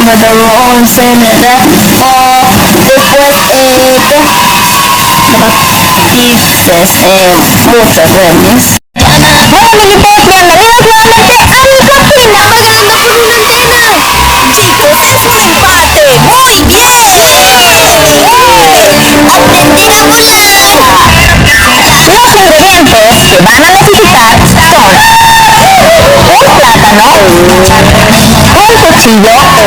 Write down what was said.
Me tomó un CNR después dices muchos premios. Bueno, mi potro, la vemos nuevamente a mi cocina pagando por una antena. Chicos, es un empate. Muy bien. ¡Argentina volada! Los ingredientes que van a necesitar son un plátano, un cuchillo